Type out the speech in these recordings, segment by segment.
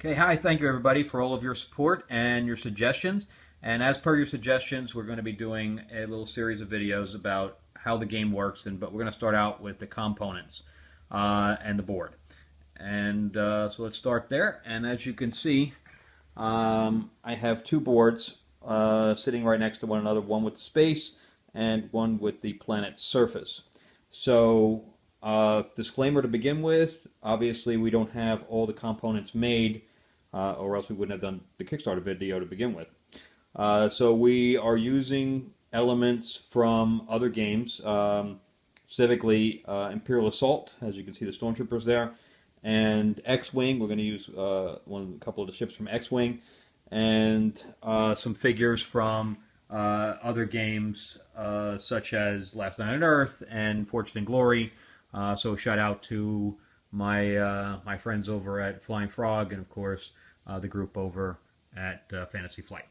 Okay, hi, thank you everybody for all of your support and your suggestions. And as per your suggestions, we're going to be doing a little series of videos about how the game works, but we're going to start out with the components and the board. And so let's start there. And as you can see, I have two boards sitting right next to one another, one with the space and one with the planet's surface. So, disclaimer to begin with, obviously we don't have all the components made, or else we wouldn't have done the Kickstarter video to begin with. So we are using elements from other games, specifically Imperial Assault, as you can see the Stormtroopers there, and X-Wing. We're going to use a couple of the ships from X-Wing, and some figures from other games such as Last Night on Earth and Fortune and Glory. So shout out to my friends over at Flying Frog, and of course the group over at Fantasy Flight.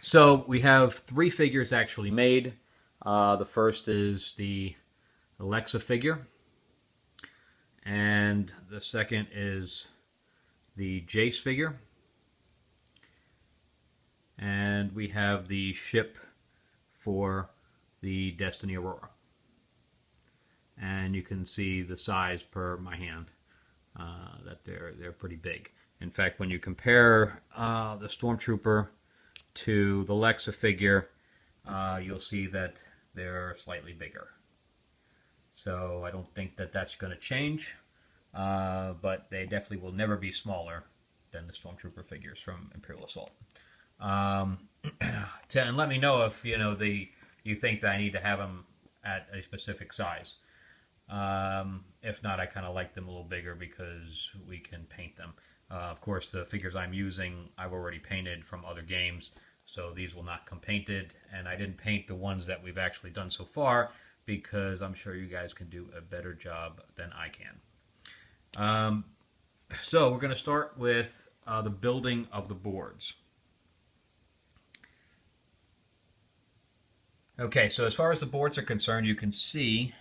So we have three figures actually made. The first is the Alexa figure, and the second is the Jace figure, and we have the ship for the Destiny Aurora. And you can see the size per my hand that they're pretty big. In fact, when you compare the Stormtrooper to the Alexa figure, you'll see that they're slightly bigger. So I don't think that that's going to change, but they definitely will never be smaller than the Stormtrooper figures from Imperial Assault. And let me know if you think that I need to have them at a specific size. If not, I kind of like them a little bigger because we can paint them. Of course, the figures I'm using, I've already painted from other games, so these will not come painted. And I didn't paint the ones that we've actually done so far because I'm sure you guys can do a better job than I can. So we're going to start with the building of the boards. Okay, so as far as the boards are concerned, you can see,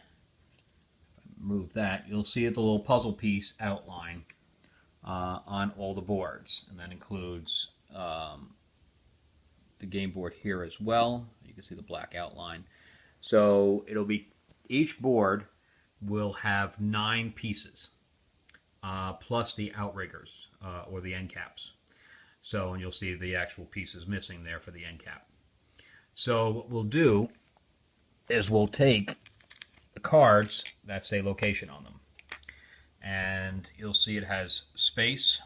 move that, you'll see the little puzzle piece outline on all the boards, and that includes the game board here as well. You can see the black outline. So it'll be, each board will have 9 pieces plus the outriggers or the end caps. So, and you'll see the actual pieces missing there for the end cap. So what we'll do is we'll take the cards that say location on them, and you'll see it has space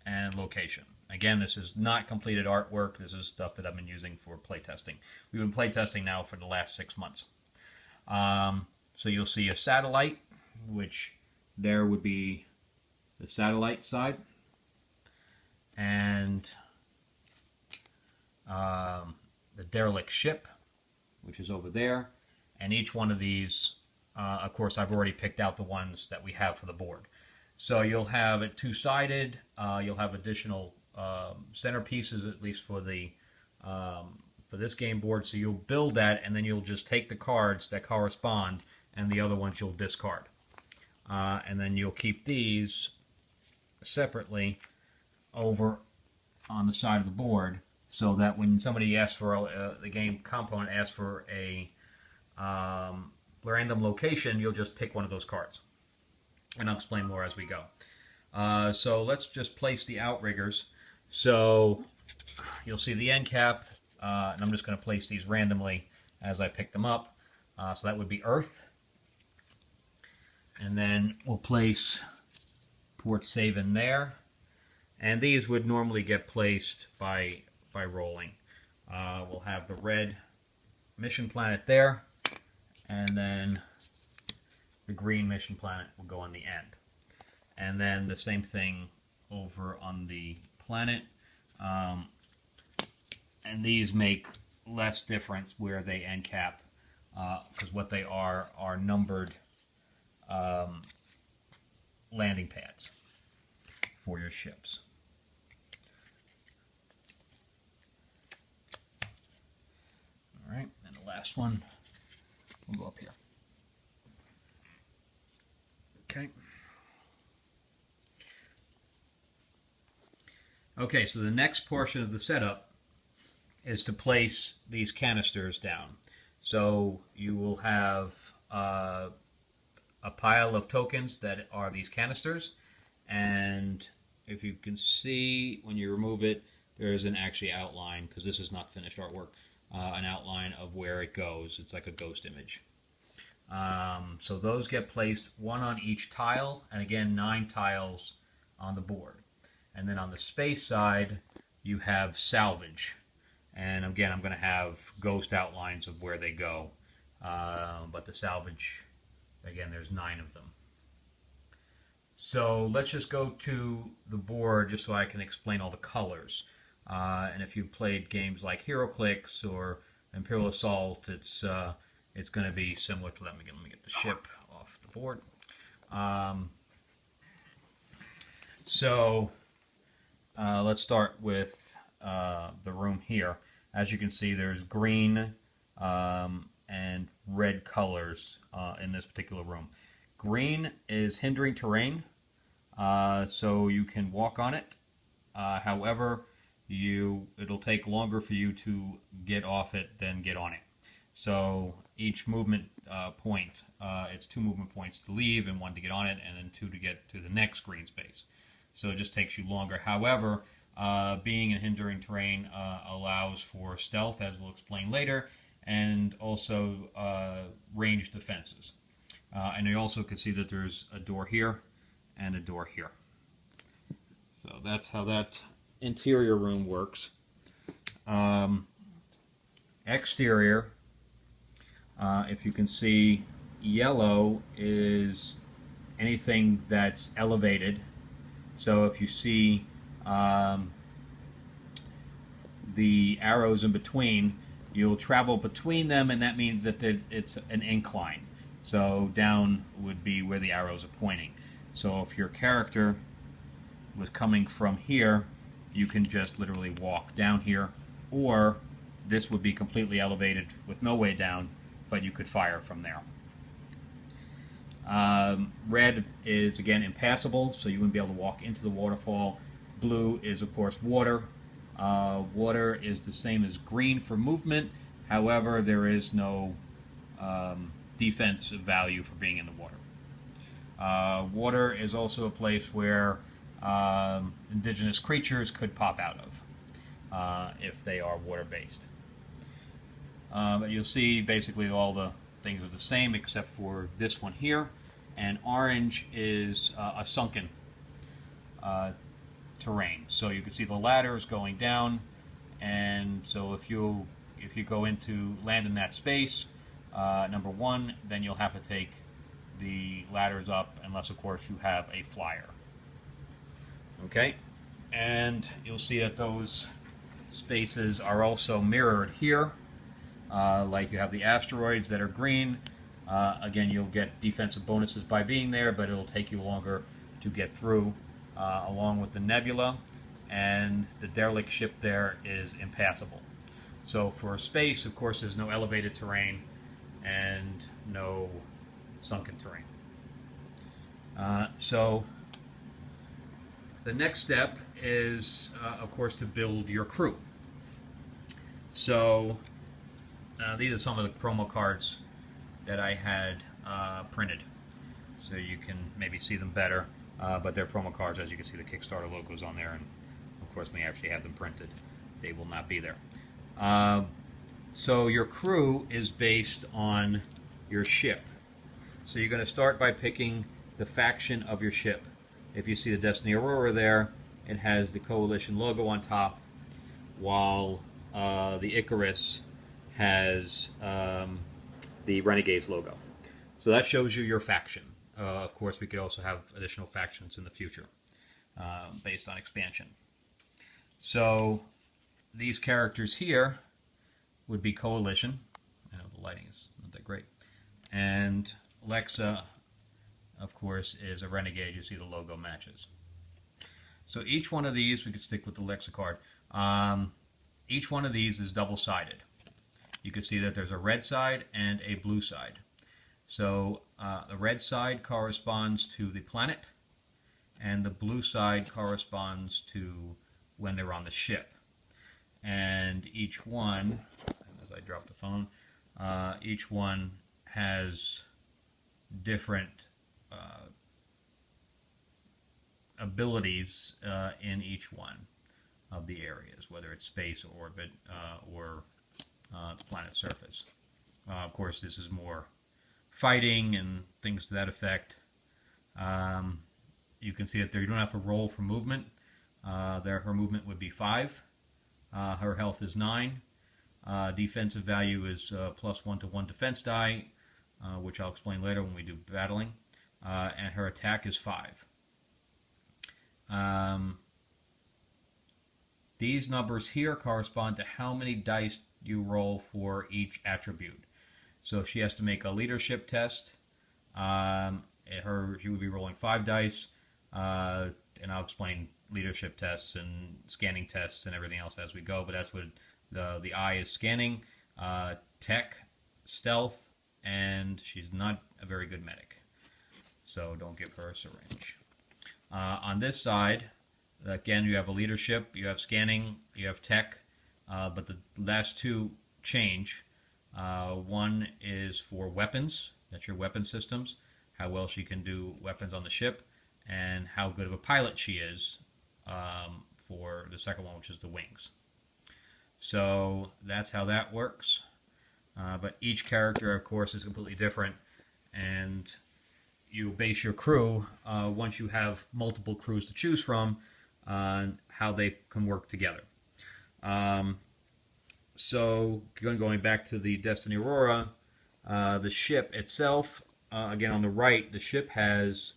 and location. Again, this is not completed artwork. This is stuff that I've been using for playtesting. We've been playtesting now for the last 6 months. So you'll see a satellite, which there would be the satellite side, and the derelict ship, which is over there. And each one of these, of course, I've already picked out the ones that we have for the board. So you'll have it two-sided. You'll have additional centerpieces, at least for the for this game board. So you'll build that, and then you'll just take the cards that correspond, and the other ones you'll discard. And then you'll keep these separately over on the side of the board, so that when somebody asks for the game component asks for a random location, you'll just pick one of those cards. And I'll explain more as we go. So let's just place the outriggers. So you'll see the end cap, and I'm just going to place these randomly as I pick them up. So that would be Earth. And then we'll place Port Saven there. And these would normally get placed by rolling. We'll have the red mission planet there, and then the green mission planet will go on the end. And then the same thing over on the planet. And these make less difference where they end cap, because what they are numbered landing pads for your ships. All right, and the last one will go up here. Okay. Okay, so the next portion of the setup is to place these canisters down. So you will have a pile of tokens that are these canisters, and if you can see when you remove it, there is an actually outline, because this is not finished artwork, an outline of where it goes. It's like a ghost image. So those get placed one on each tile, and again 9 tiles on the board. And then on the space side you have salvage, and again I'm going to have ghost outlines of where they go, but the salvage, again, there's 9 of them. So let's just go to the board just so I can explain all the colors. And if you've played games like HeroClix or Imperial Assault, it's going to be similar to that. Let me get the ship off the board. Let's start with the room here. As you can see, there's green and red colors in this particular room. Green is hindering terrain, so you can walk on it. However, it'll take longer for you to get off it than get on it. So each movement point, it's 2 movement points to leave and 1 to get on it, and then 2 to get to the next green space. So it just takes you longer. However, being in hindering terrain allows for stealth, as we'll explain later, and also ranged defenses. And you also can see that there's a door here and a door here. So that's how that interior room works. Exterior, if you can see, yellow is anything that's elevated. So if you see the arrows in between, you'll travel between them, and that means that it's an incline. So down would be where the arrows are pointing. So if your character was coming from here, you can just literally walk down here, or this would be completely elevated with no way down, but you could fire from there. Red is again impassable, so you wouldn't be able to walk into the waterfall. Blue is of course water. Water is the same as green for movement. However, there is no defense value for being in the water. Water is also a place where indigenous creatures could pop out of if they are water-based. But you'll see basically all the things are the same except for this one here, and orange is a sunken terrain. So you can see the ladders going down, and so if you go into land in that space, number 1, then you'll have to take the ladders up, unless of course you have a flyer. Okay, and you'll see that those spaces are also mirrored here. Like you have the asteroids that are green. Again, you'll get defensive bonuses by being there, but it'll take you longer to get through, along with the nebula, and the derelict ship there is impassable. So for space, of course, there's no elevated terrain and no sunken terrain. So the next step is, of course, to build your crew. So these are some of the promo cards that I had printed, so you can maybe see them better, but they're promo cards. As you can see, the Kickstarter logo's on there, and of course when you actually have them printed, they will not be there. So your crew is based on your ship. So you're going to start by picking the faction of your ship. If you see the Destiny Aurora there, it has the Coalition logo on top, while the Icarus has the Renegades logo. So that shows you your faction. Of course, we could also have additional factions in the future based on expansion. So these characters here would be Coalition. I know the lighting is not that great. And Lexa, of course, is a Renegade. You see the logo matches. So each one of these, we could stick with the Lexa card, each one of these is double-sided. You can see that there's a red side and a blue side. So the red side corresponds to the planet, and the blue side corresponds to when they're on the ship. And each one, as I drop the phone, each one has different abilities in each one of the areas, whether it's space, orbit, or the planet's surface. Of course, this is more fighting and things to that effect. You can see that there you don't have to roll for movement. Her movement would be 5. Her health is 9. Defensive value is +1 to 1 defense die, which I'll explain later when we do battling. And her attack is 5. These numbers here correspond to how many dice you roll for each attribute. So if she has to make a leadership test, she would be rolling 5 dice, and I'll explain leadership tests and scanning tests and everything else as we go, but that's what the I is: scanning, tech, stealth, and she's not a very good medic, so don't give her a syringe. On this side, again, you have a leadership, you have scanning, you have tech, but the last two change. One is for weapons, that's your weapon systems, how well she can do weapons on the ship, and how good of a pilot she is for the second one, which is the wings. So that's how that works. But each character, of course, is completely different, and you base your crew, once you have multiple crews to choose from, on how they can work together. So going back to the Destiny Aurora, the ship itself, again on the right, the ship has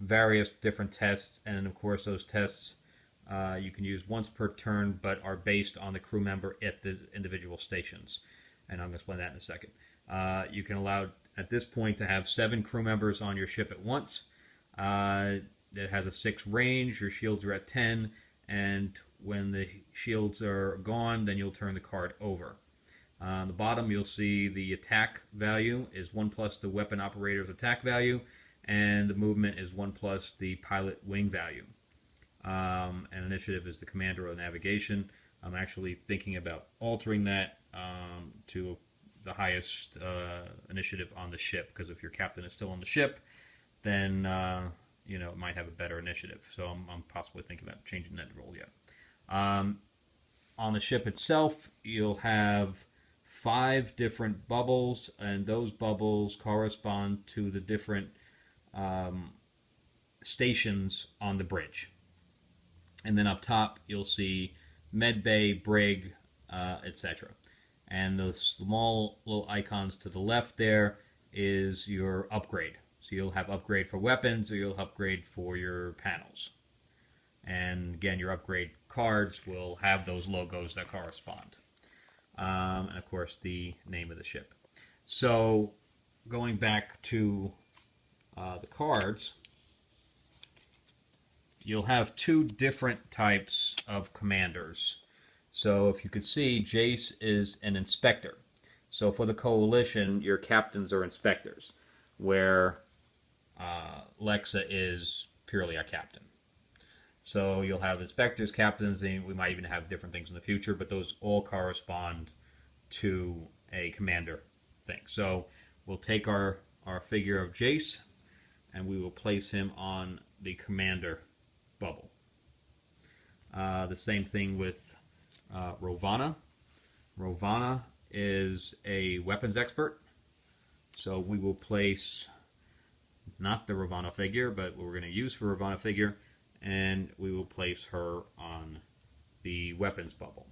various different tests, and of course those tests you can use once per turn, but are based on the crew member at the individual stations, and I'm going to explain that in a second. You can allow at this point to have 7 crew members on your ship at once. It has a 6 range, your shields are at 10, and when the shields are gone, then you'll turn the card over. On the bottom, you'll see the attack value is 1 plus the weapon operator's attack value, and the movement is 1 plus the pilot wing value. And initiative is the commander or navigation. I'm actually thinking about altering that to the highest initiative on the ship, because if your captain is still on the ship, then it might have a better initiative. So I'm possibly thinking about changing that role yet. On the ship itself, you'll have 5 different bubbles, and those bubbles correspond to the different stations on the bridge. And then up top, you'll see medbay, brig, etc. And those small little icons to the left there is your upgrade. So you'll have upgrade for weapons, or you'll upgrade for your panels. And again, your upgrade cards will have those logos that correspond. And of course, the name of the ship. So going back to the cards, you'll have 2 different types of commanders. So if you could see, Jace is an inspector. So for the Coalition, your captains are inspectors, where Lexa is purely a captain. So you'll have inspectors, captains, and we might even have different things in the future, but those all correspond to a commander thing. So we'll take our figure of Jace, and we will place him on the commander bubble. The same thing with Rovana. Rovana is a weapons expert, so we will place not the Rovana figure, but what we're going to use for Rovana figure, and we will place her on the weapons bubble.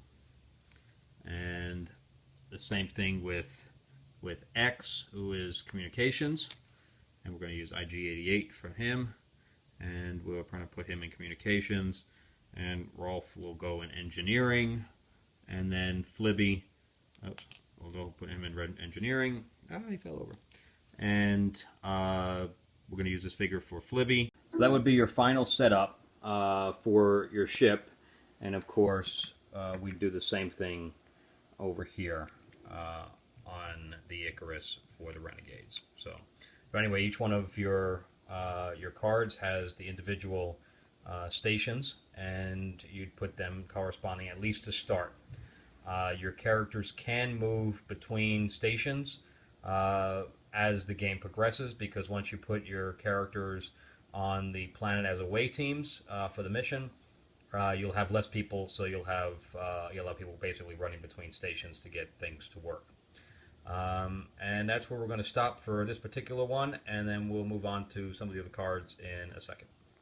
And the same thing with X, who is communications, and we're going to use IG-88 for him, and we're going to put him in communications, and Rolf will go in engineering, and then Flibby, we'll go put him in red engineering. He fell over. And we're going to use this figure for Flibby. So that would be your final setup for your ship, and of course we do the same thing over here on the Icarus for the Renegades. So, but anyway, each one of your cards has the individual stations, and you'd put them corresponding at least to start. Your characters can move between stations as the game progresses, because once you put your characters on the planet as away teams for the mission, you'll have less people, so you'll have people basically running between stations to get things to work. And that's where we're going to stop for this particular one, and then we'll move on to some of the other cards in a second.